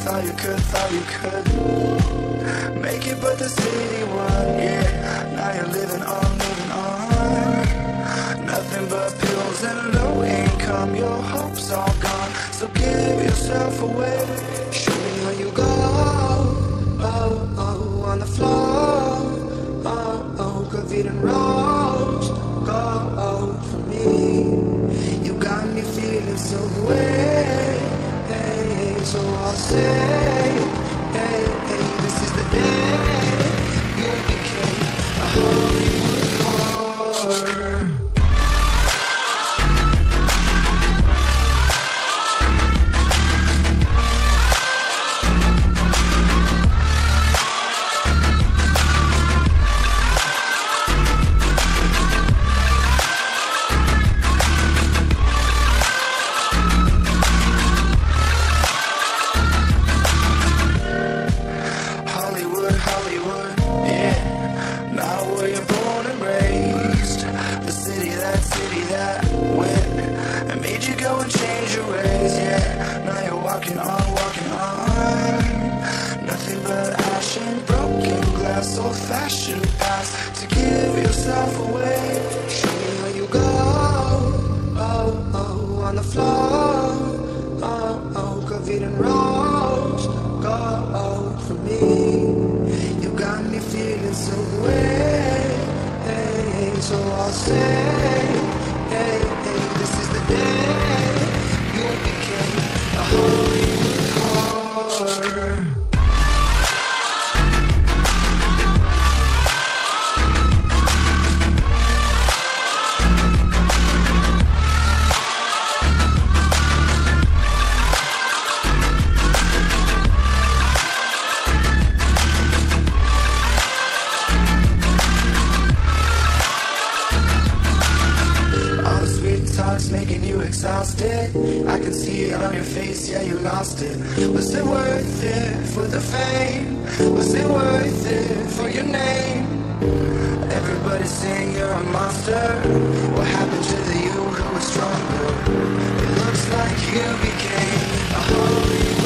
thought you could make it, but the city won, yeah. Now you're living on, nothing but pills and low income. Your hope's all gone, so give yourself away. Show me how you go, oh, oh, on the floor, oh, oh, Graffiti and Rose, go, oh, for me. You got me feeling so way, hey, so I'll say, hey, hey, this is the day you became a Hollywood whore. Hollywood, yeah. Now where you're born and raised, the city that went and made you go and change your ways, yeah. Now you're walking on, nothing but ash and broken glass, old-fashioned past to give yourself away. Show me how you go, oh, oh, on the floor, oh, oh, Graffiti and Rose, go, oh, for me. You got me feeling so way, hey, so I'll say, hey, hey, this is the day you became a Hollywood whore. Talks making you exhausted. I can see it on your face, yeah, you lost it. Was it worth it for the fame? Was it worth it for your name? Everybody's saying you're a monster. What happened to the you who was stronger? It looks like you became a holy